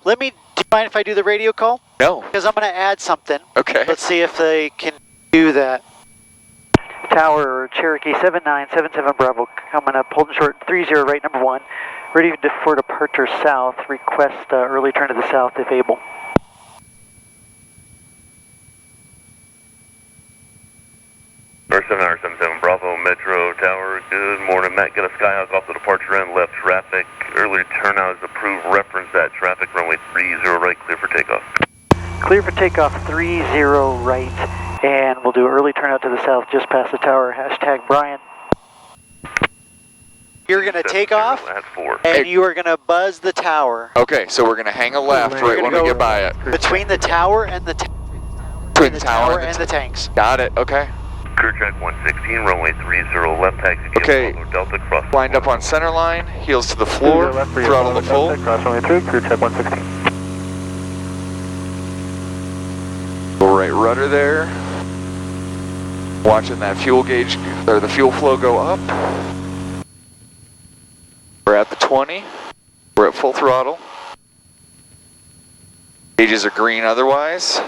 Let me, do you mind if I do the radio call? No. Because I'm going to add something. Okay. Let's see if they can do that. Tower, Cherokee 7977 Bravo, coming up, holding short 30 right, number 1. Ready for departure south, request early turn to the south if able. North 7977 Bravo, Metro Tower, good morning, Matt, get a Skyhawk off the departure end, left traffic, early turnout is approved, reference that traffic, runway 30 right, clear for takeoff. Clear for takeoff 30 right, and we'll do early turnout to the south just past the tower, hashtag Brian. You're going to take off, and you are going to buzz the tower. Okay, so we're going to hang a left right when we get by it. Between the tower and the Between the tower and the tanks. Got it, okay. Crew track 116, runway 30 left taxi. Okay, Delta cross. lined up on center line, heels to the floor, throttle to full. Cross runway 3, crew track 116. Go right rudder there. Watching that fuel gauge, or the fuel flow go up. We're at the 20. We're at full throttle. Gauges are green otherwise.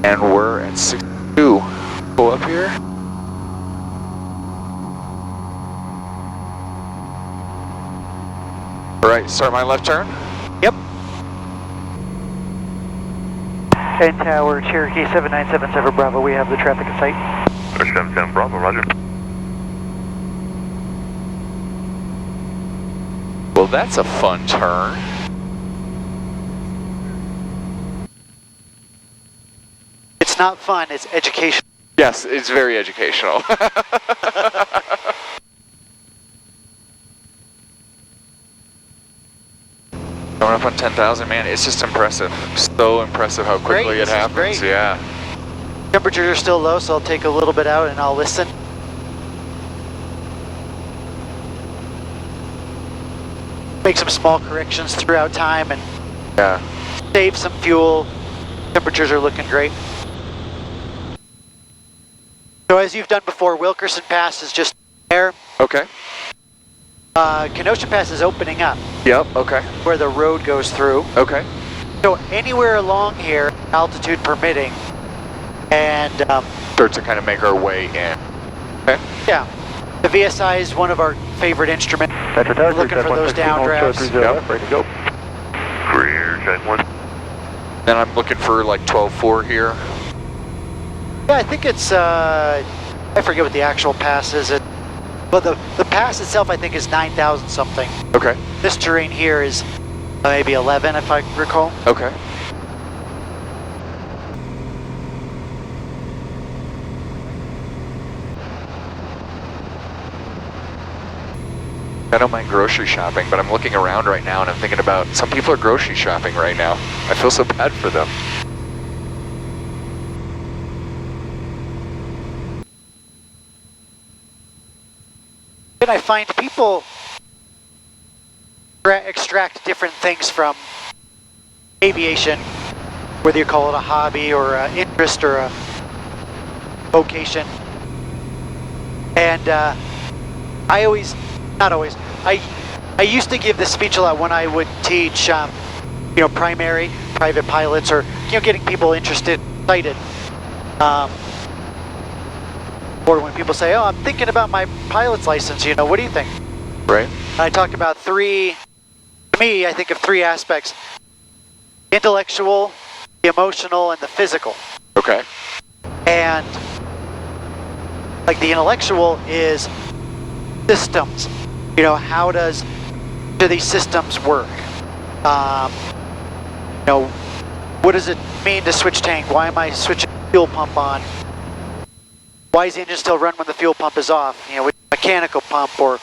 And we're at 62. Pull up here. All right, start my left turn. Yep. And tower, Cherokee 7977 Bravo, we have the traffic in sight. 77 Bravo, roger. Well, that's a fun turn. It's not fun, it's educational. Yes, it's very educational. Coming up on 10,000, man, it's just impressive. So impressive how quickly it happens. Great. Yeah. Temperatures are still low, so I'll take a little bit out and I'll listen. Make some small corrections throughout time and save some fuel. Temperatures are looking great. So as you've done before, Wilkerson Pass is just there. Okay. Kenosha Pass is opening up. Yep, okay. Where the road goes through. Okay. So anywhere along here, altitude permitting, and start to kind of make our way in. Okay. Yeah. The VSI is one of our favorite instruments. We're looking for those downdrafts. Yep. Ready to go. Rear check 1. Then I'm looking for like 12.4 here. Yeah, I think it's, I forget what the actual pass is. Well, the pass itself, I think, is 9,000 something. Okay. This terrain here is maybe 11, if I recall. Okay. I don't mind grocery shopping, but I'm looking around right now and I'm thinking about some people are grocery shopping right now. I feel so bad for them. And I find people extract different things from aviation, whether you call it a hobby or an interest or a vocation. And I always, not always, I used to give this speech a lot when I would teach, primary, private pilots, or, getting people interested, excited. Or when people say, oh, I'm thinking about my pilot's license, what do you think? Right. I talk about to me, I think of three aspects: intellectual, the emotional, and the physical. Okay. And like the intellectual is systems. How do these systems work? What does it mean to switch tank? Why am I switching fuel pump on? Why is the engine still run when the fuel pump is off? With mechanical pump, or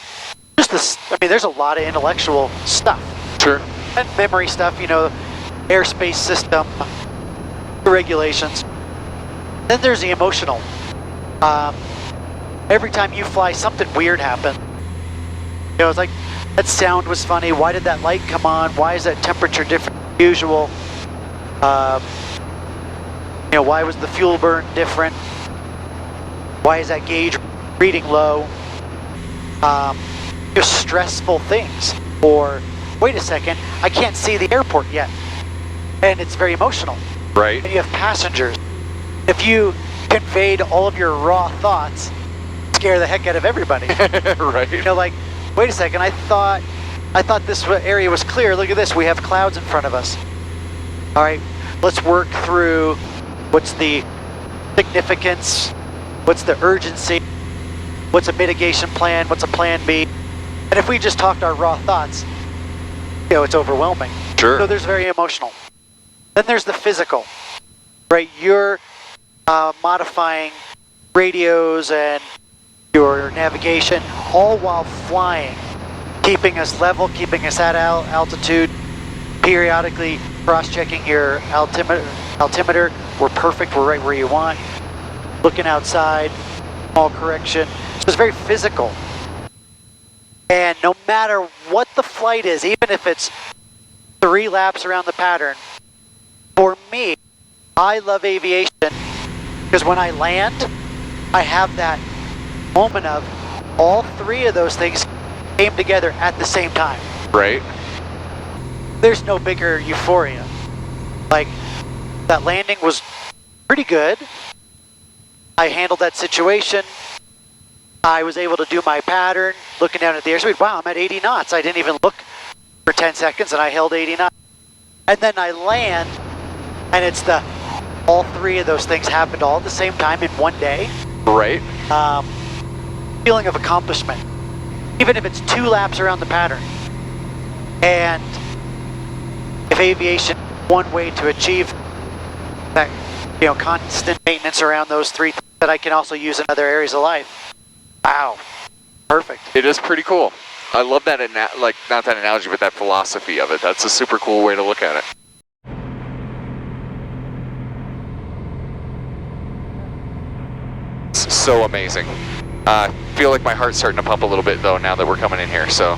just this. There's a lot of intellectual stuff. Sure. And memory stuff, airspace system, regulations. Then there's the emotional. Every time you fly, something weird happens. It's like, that sound was funny. Why did that light come on? Why is that temperature different than usual? Why was the fuel burn different? Why is that gauge reading low? Just stressful things. Or wait a second, I can't see the airport yet. And it's very emotional. Right. And you have passengers. If you conveyed all of your raw thoughts, scare the heck out of everybody. Right. You know, like, wait a second, I thought this area was clear. Look at this, we have clouds in front of us. All right, let's work through what's the significance, what's the urgency, what's a mitigation plan, what's a plan B. And if we just talked our raw thoughts, you know, it's overwhelming. Sure. So there's very emotional. Then there's the physical, right? You're modifying radios and your navigation, all while flying, keeping us level, keeping us at altitude, periodically cross-checking your altimeter. We're perfect, we're right where you want. Looking outside, small correction. So it's very physical. And no matter what the flight is, even if it's 3 laps around the pattern, for me, I love aviation because when I land, I have that moment of all 3 of those things came together at the same time. Right. There's no bigger euphoria. Like, that landing was pretty good. I handled that situation. I was able to do my pattern, looking down at the airspeed. Wow, I'm at 80 knots. I didn't even look for 10 seconds and I held 80 knots. And then I land, and it's all 3 of those things happened all at the same time in one day. Right. Feeling of accomplishment. Even if it's 2 laps around the pattern. And if aviation is one way to achieve that, you know, constant maintenance around those 3 things that I can also use in other areas of life. Wow. Perfect. It is pretty cool. I love that, like, not that analogy, but that philosophy of it. That's a super cool way to look at it. It's so amazing. I feel like my heart's starting to pump a little bit, though, now that we're coming in here, so.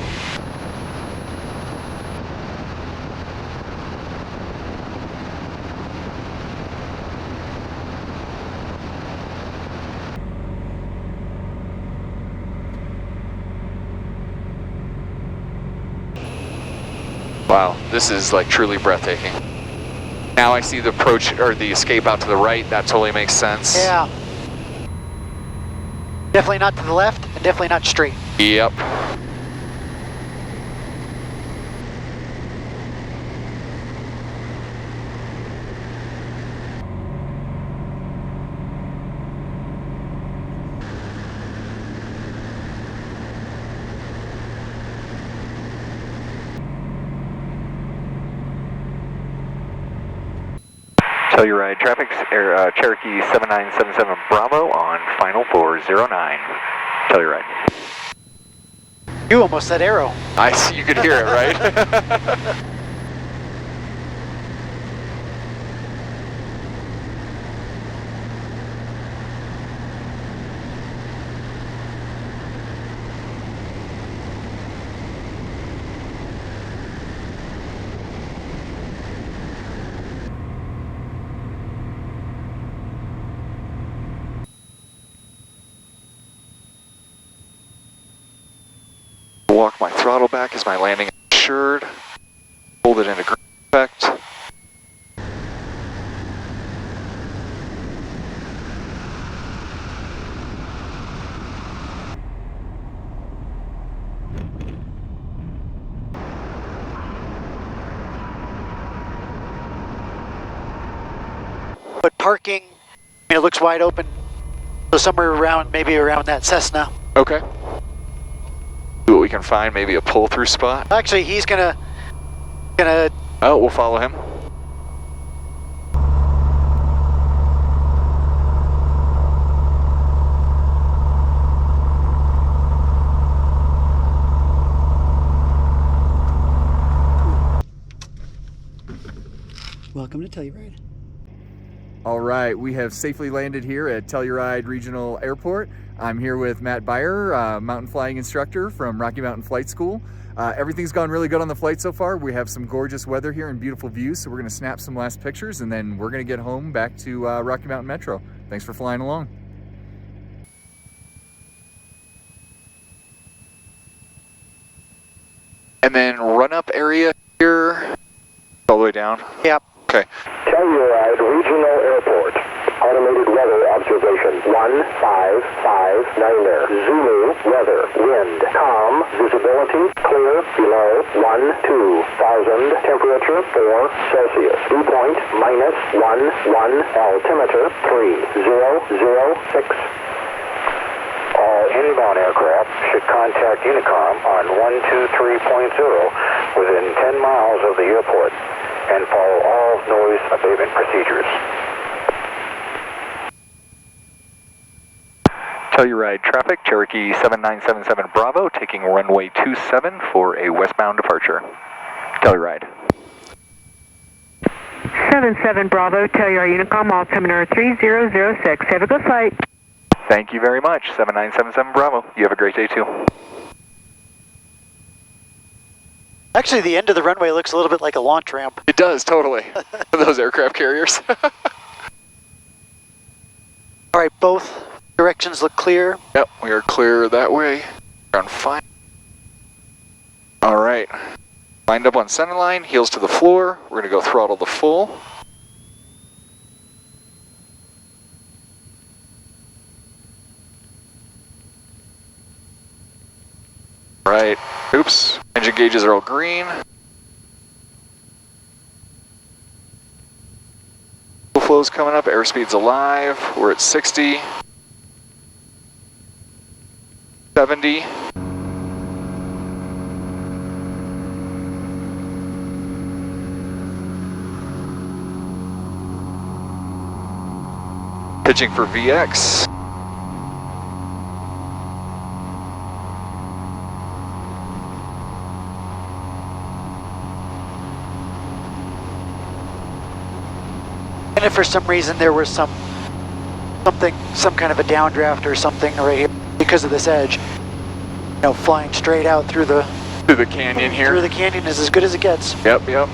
Wow, this is like truly breathtaking. Now I see the approach, or the escape out to the right. That totally makes sense. Yeah. Definitely not to the left, and definitely not straight. Yep. Telluride traffic, Cherokee 7977 Bravo on final 409. Telluride. You almost said arrow. I see, you could hear it, right? Walk my throttle back as my landing is assured. Hold it into green effect. But parking, I mean, it looks wide open. So somewhere around, maybe around that Cessna. Okay. See what we can find, maybe a pull-through spot. Actually, he's gonna. Oh, we'll follow him. Welcome to Telluride. All right, we have safely landed here at Telluride Regional Airport. I'm here with Matt Beyer, mountain flying instructor from Rocky Mountain Flight School. Everything's gone really good on the flight so far. We have some gorgeous weather here and beautiful views, so we're gonna snap some last pictures and then we're gonna get home back to Rocky Mountain Metro. Thanks for flying along. And then run up area here. All the way down? Yep. Okay. Telluride Regional Airport. Automated weather observation 1559 there. Zulu weather. Wind calm. Visibility clear below 12,000. Temperature 4 Celsius. Dew point -11. Altimeter 3006. All inbound aircraft should contact Unicom on 123.0 within 10 miles of the airport and follow all noise abatement procedures. Telluride traffic, Cherokee 7977 Bravo, taking runway 27 for a westbound departure. Telluride. 77 Bravo, Telluride Unicom, altimeter 3006. Have a good flight. Thank you very much, 7977 Bravo. You have a great day too. Actually, the end of the runway looks a little bit like a launch ramp. It does, totally. Those aircraft carriers. All right, both directions look clear. Yep, we are clear that way. We're on fine. All right. Lined up on center line, heels to the floor. We're going to go throttle the full. Right. Oops. Engine gauges are all green. Fuel flow's coming up. Airspeed's alive. We're at 60. 70. Pitching for VX. And if for some reason there was some kind of a downdraft or something right here because of this edge, you know, flying straight out through the canyon here. Through the canyon is as good as it gets. Yep, yep.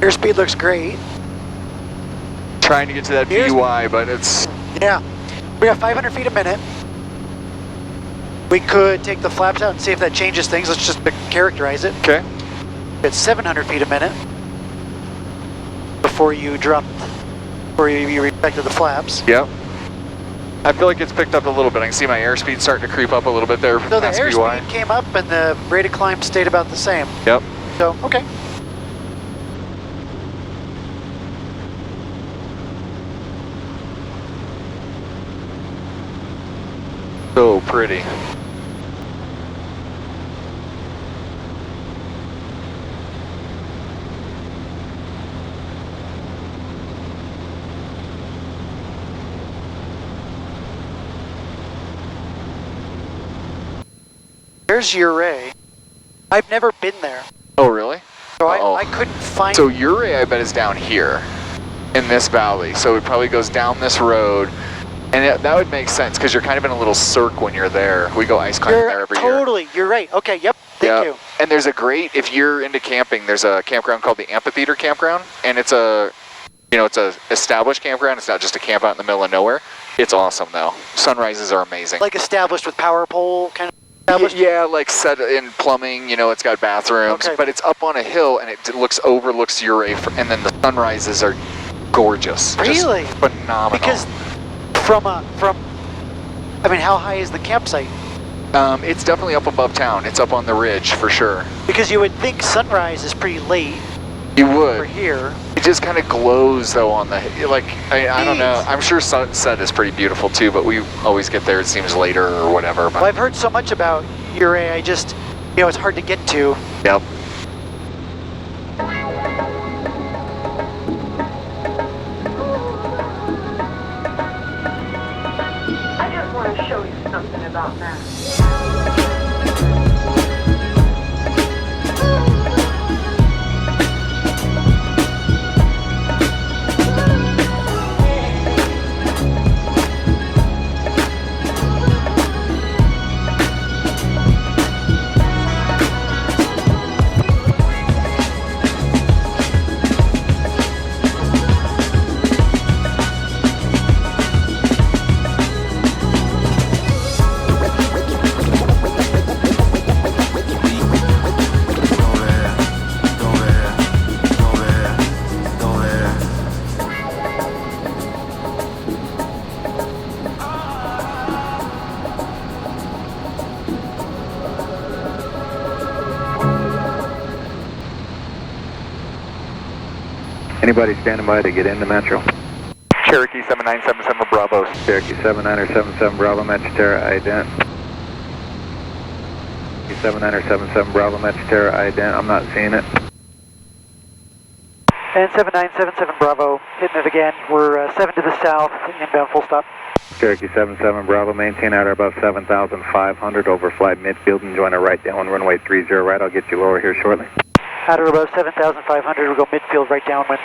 Airspeed looks great. Trying to get to that VY, but it's... Yeah. We have 500 feet a minute. We could take the flaps out and see if that changes things. Let's just characterize it. Okay. It's 700 feet a minute before you respected the flaps. Yep. I feel like it's picked up a little bit. I can see my airspeed starting to creep up a little bit there. So the airspeed came up and the rate of climb stayed about the same. Yep. So, okay. So pretty. There's Ouray. I've never been there. Oh, really? So I couldn't find... So Ouray, I bet, is down here in this valley. So it probably goes down this road. And that would make sense because you're kind of in a little cirque when you're there. We go ice climbing there every year. Totally, you're right. Okay, yep, thank you. And there's a great, if you're into camping, there's a campground called the Amphitheater Campground. And it's a, it's a established campground. It's not just a camp out in the middle of nowhere. It's awesome though. Sunrises are amazing. Like established with power pole kind of established? Yeah, like set in plumbing, it's got bathrooms. Okay. But it's up on a hill and it overlooks Ouray. And then the sunrises are gorgeous. Really? Just phenomenal. Because how high is the campsite? It's definitely up above town. It's up on the ridge for sure. Because you would think sunrise is pretty late. You would. Over here. It just kind of glows though on the, I don't know. I'm sure sunset is pretty beautiful too, but we always get there, it seems, later or whatever. But. Well, I've heard so much about Ouray, I just, it's hard to get to. Yep. I just want to show you something about that. Anybody standing by to get into Metro? Cherokee 7977 Bravo. Cherokee 7977 Bravo, Metro Terra ident. 7977 Bravo, Metro Terra ident. I'm not seeing it. And 7977 Bravo, hitting it again. We're 7 to the south, inbound full stop. Cherokee 77 Bravo, maintain outer above 7,500, overfly midfield and join a right down runway 30 right. I'll get you lower here shortly. Outer above 7,500, we'll go midfield right downwind.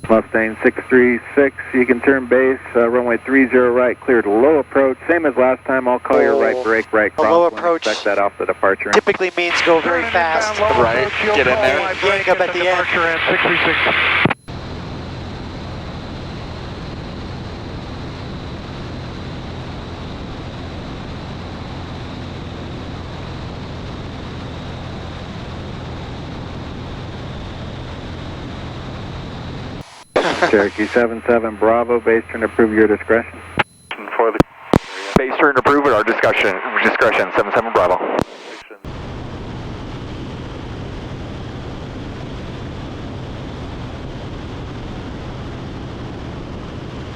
Mustang 636, you can turn base, runway 30 right, cleared low approach. Same as last time, I'll call your right brake, right cross. low approach. Expect that off the departure. Typically means go very fast. Right, get in there. Yank up at the end. Departure end 636. Cherokee 77 Bravo, base turn approve your discretion. For the base turn approve at our discretion 77 Bravo.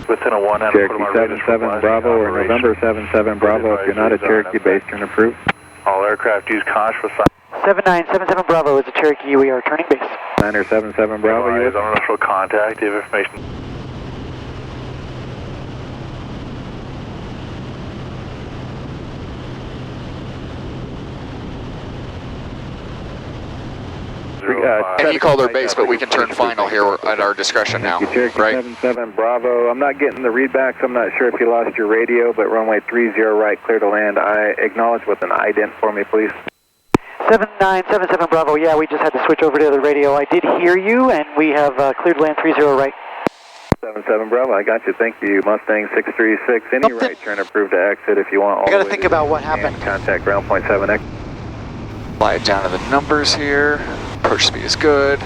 Within a 1 and Cherokee 77 Bravo or November 77 Bravo, if you're not a Cherokee, base turn approve. All aircraft use conch with 7977 Bravo is a Cherokee, we are turning base. 977 Bravo, you with? initial contact, you have information. And he called our base, but we can turn final here at our discretion now, Cherokee right? 77 Bravo, I'm not getting the readbacks, I'm not sure if you lost your radio, but runway 30 right, clear to land. I acknowledge with an ident for me, please. 7977 Bravo, yeah, we just had to switch over to the radio. I did hear you, and we have cleared land 30 right. 77 Bravo, I got you, thank you. Mustang 636, any Something. right turn approved to exit if you want. All I gotta the way think to about what and happened. Contact ground point 7X. Fly it down to the numbers here. Approach speed is good.